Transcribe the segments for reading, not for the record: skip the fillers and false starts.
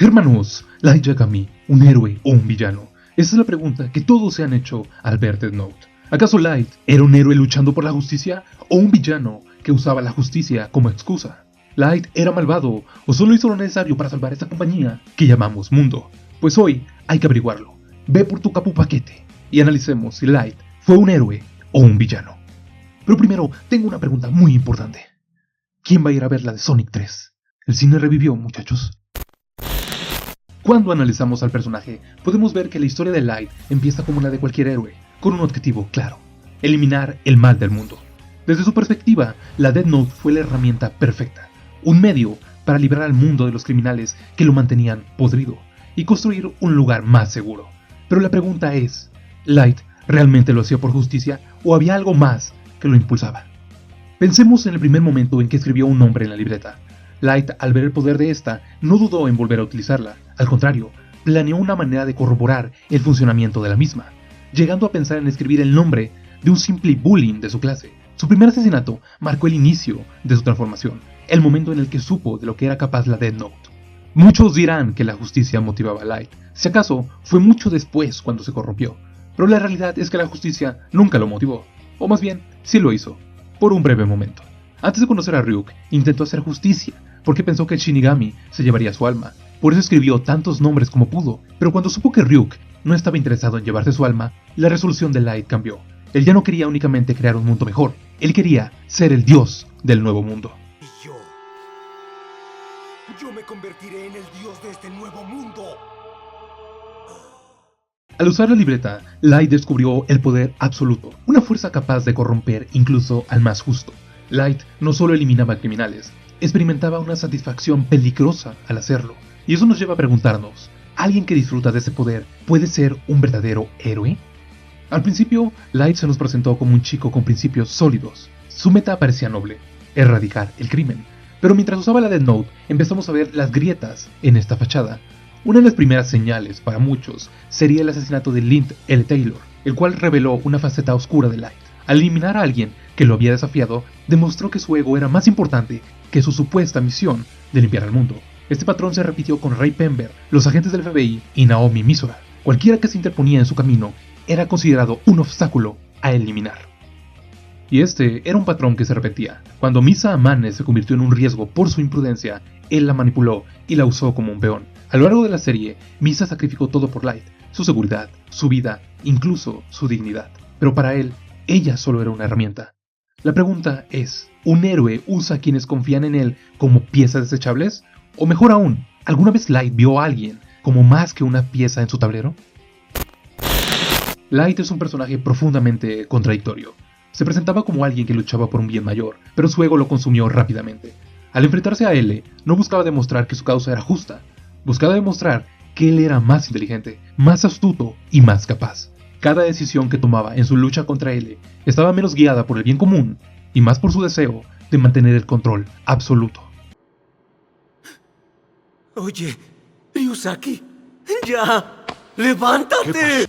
Hermanos, Light Yagami, ¿un héroe o un villano? Esa es la pregunta que todos se han hecho al ver Death Note. ¿Acaso Light era un héroe luchando por la justicia o un villano que usaba la justicia como excusa? ¿Light era malvado o solo hizo lo necesario para salvar esta compañía que llamamos mundo? Pues hoy hay que averiguarlo. Ve por tu capu paquete y analicemos si Light fue un héroe o un villano. Pero primero tengo una pregunta muy importante. ¿Quién va a ir a ver la de Sonic 3? El cine revivió, muchachos. Cuando analizamos al personaje, podemos ver que la historia de Light empieza como la de cualquier héroe, con un objetivo claro: eliminar el mal del mundo. Desde su perspectiva, la Death Note fue la herramienta perfecta, un medio para librar al mundo de los criminales que lo mantenían podrido y construir un lugar más seguro. Pero la pregunta es, ¿Light realmente lo hacía por justicia o había algo más que lo impulsaba? Pensemos en el primer momento en que escribió un nombre en la libreta. Light, al ver el poder de esta, no dudó en volver a utilizarla. Al contrario, planeó una manera de corroborar el funcionamiento de la misma, llegando a pensar en escribir el nombre de un simple bullying de su clase. Su primer asesinato marcó el inicio de su transformación, el momento en el que supo de lo que era capaz la Death Note. Muchos dirán que la justicia motivaba a Light, si acaso fue mucho después cuando se corrompió, pero la realidad es que la justicia nunca lo motivó, o más bien, sí lo hizo, por un breve momento. Antes de conocer a Ryuk, intentó hacer justicia, porque pensó que el Shinigami se llevaría su alma. Por eso escribió tantos nombres como pudo, pero cuando supo que Ryuk no estaba interesado en llevarse su alma, la resolución de Light cambió. Él ya no quería únicamente crear un mundo mejor, él quería ser el dios del nuevo mundo. Y yo me convertiré en el dios de este nuevo mundo. Al usar la libreta, Light descubrió el poder absoluto, una fuerza capaz de corromper incluso al más justo. Light no solo eliminaba criminales, experimentaba una satisfacción peligrosa al hacerlo. Y eso nos lleva a preguntarnos, ¿alguien que disfruta de ese poder puede ser un verdadero héroe? Al principio, Light se nos presentó como un chico con principios sólidos. Su meta parecía noble: erradicar el crimen. Pero mientras usaba la Death Note, empezamos a ver las grietas en esta fachada. Una de las primeras señales para muchos sería el asesinato de Lint L. Taylor, el cual reveló una faceta oscura de Light. Al eliminar a alguien que lo había desafiado, demostró que su ego era más importante que su supuesta misión de limpiar al mundo. Este patrón se repitió con Ray Pember, los agentes del FBI y Naomi Misora. Cualquiera que se interponía en su camino era considerado un obstáculo a eliminar. Y este era un patrón que se repetía. Cuando Misa Amane se convirtió en un riesgo por su imprudencia, él la manipuló y la usó como un peón. A lo largo de la serie, Misa sacrificó todo por Light: su seguridad, su vida, incluso su dignidad. Pero para él, ella solo era una herramienta. La pregunta es, ¿un héroe usa a quienes confían en él como piezas desechables? O mejor aún, ¿alguna vez Light vio a alguien como más que una pieza en su tablero? Light es un personaje profundamente contradictorio. Se presentaba como alguien que luchaba por un bien mayor, pero su ego lo consumió rápidamente. Al enfrentarse a L, no buscaba demostrar que su causa era justa, buscaba demostrar que él era más inteligente, más astuto y más capaz. Cada decisión que tomaba en su lucha contra L estaba menos guiada por el bien común y más por su deseo de mantener el control absoluto. Oye, Ryusaki, ¡ya! ¡Levántate!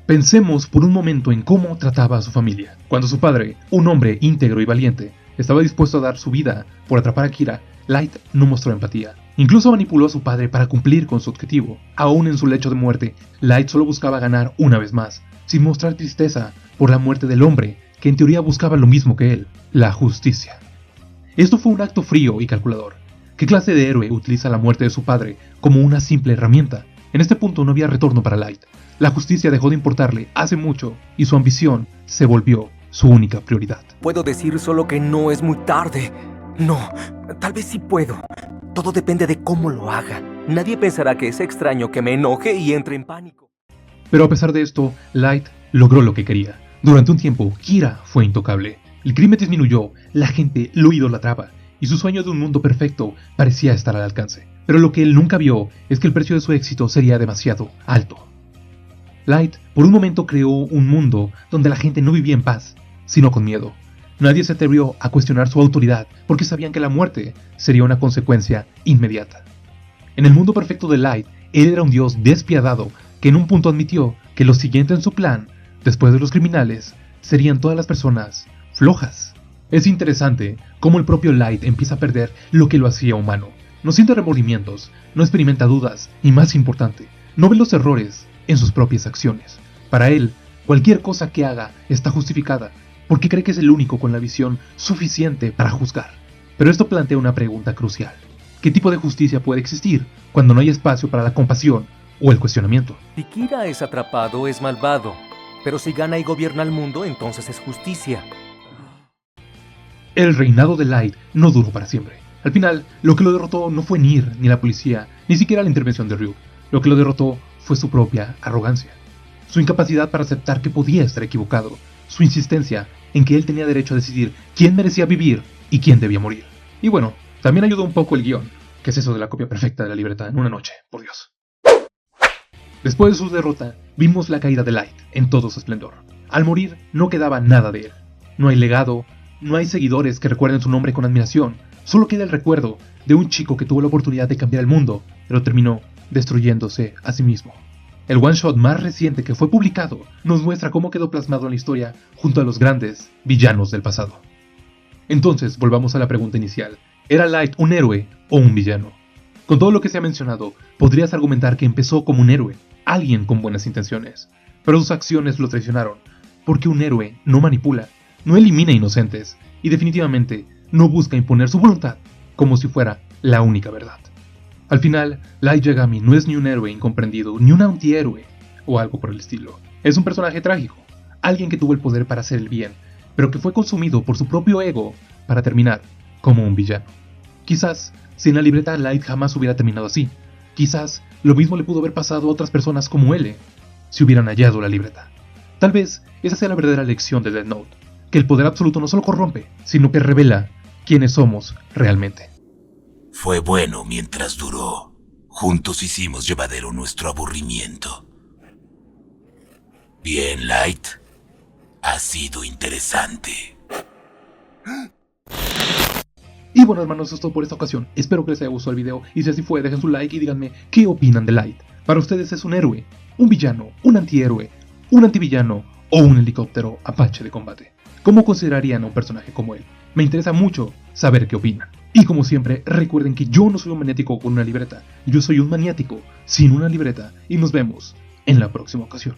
Pensemos por un momento en cómo trataba a su familia. Cuando su padre, un hombre íntegro y valiente, estaba dispuesto a dar su vida por atrapar a Kira, Light no mostró empatía. Incluso manipuló a su padre para cumplir con su objetivo. Aún en su lecho de muerte, Light solo buscaba ganar una vez más, sin mostrar tristeza por la muerte del hombre que en teoría buscaba lo mismo que él: la justicia. Esto fue un acto frío y calculador. ¿Qué clase de héroe utiliza la muerte de su padre como una simple herramienta? En este punto no había retorno para Light. La justicia dejó de importarle hace mucho y su ambición se volvió su única prioridad. Puedo decir solo que no es muy tarde. No, tal vez sí puedo. Todo depende de cómo lo haga. Nadie pensará que es extraño que me enoje y entre en pánico. Pero a pesar de esto, Light logró lo que quería. Durante un tiempo, Kira fue intocable. El crimen disminuyó, la gente lo idolatraba y su sueño de un mundo perfecto parecía estar al alcance. Pero lo que él nunca vio es que el precio de su éxito sería demasiado alto. Light por un momento creó un mundo donde la gente no vivía en paz, sino con miedo. Nadie se atrevió a cuestionar su autoridad porque sabían que la muerte sería una consecuencia inmediata. En el mundo perfecto de Light, él era un dios despiadado que en un punto admitió que lo siguiente en su plan, después de los criminales, serían todas las personas flojas. Es interesante cómo el propio Light empieza a perder lo que lo hacía humano. No siente remordimientos, no experimenta dudas y, más importante, no ve los errores en sus propias acciones. Para él, cualquier cosa que haga está justificada porque cree que es el único con la visión suficiente para juzgar. Pero esto plantea una pregunta crucial. ¿Qué tipo de justicia puede existir cuando no hay espacio para la compasión o el cuestionamiento? Si Kira es atrapado, es malvado. Pero si gana y gobierna el mundo, entonces es justicia. El reinado de Light no duró para siempre. Al final, lo que lo derrotó no fue Nier, ni la policía, ni siquiera la intervención de Ryuk. Lo que lo derrotó fue su propia arrogancia. Su incapacidad para aceptar que podía estar equivocado. Su insistencia en que él tenía derecho a decidir quién merecía vivir y quién debía morir. Y bueno, también ayudó un poco el guión. ¿Qué es eso de la copia perfecta de la libreta en una noche? Por Dios. Después de su derrota, vimos la caída de Light en todo su esplendor. Al morir, no quedaba nada de él. No hay legado, no hay seguidores que recuerden su nombre con admiración. Solo queda el recuerdo de un chico que tuvo la oportunidad de cambiar el mundo, pero terminó destruyéndose a sí mismo. El one-shot más reciente que fue publicado nos muestra cómo quedó plasmado en la historia junto a los grandes villanos del pasado. Entonces, volvamos a la pregunta inicial. ¿Era Light un héroe o un villano? Con todo lo que se ha mencionado, podrías argumentar que empezó como un héroe, alguien con buenas intenciones, pero sus acciones lo traicionaron, porque un héroe no manipula, no elimina inocentes, y definitivamente no busca imponer su voluntad como si fuera la única verdad. Al final, Light Yagami no es ni un héroe incomprendido, ni un antihéroe, o algo por el estilo. Es un personaje trágico, alguien que tuvo el poder para hacer el bien, pero que fue consumido por su propio ego para terminar como un villano. Quizás, si en la libreta Light jamás hubiera terminado así. Quizás lo mismo le pudo haber pasado a otras personas como él, si hubieran hallado la libreta. Tal vez esa sea la verdadera lección de Death Note, que el poder absoluto no solo corrompe, sino que revela quiénes somos realmente. Fue bueno mientras duró. Juntos hicimos llevadero nuestro aburrimiento. Bien, Light. Ha sido interesante. Y bueno, hermanos, eso es todo por esta ocasión. Espero que les haya gustado el video, y si así fue, dejen su like y díganme qué opinan de Light. ¿Para ustedes es un héroe, un villano, un antihéroe, un antivillano o un helicóptero Apache de combate? ¿Cómo considerarían a un personaje como él? Me interesa mucho saber qué opinan. Y como siempre, recuerden que yo no soy un maniático con una libreta, yo soy un maniático sin una libreta, y nos vemos en la próxima ocasión.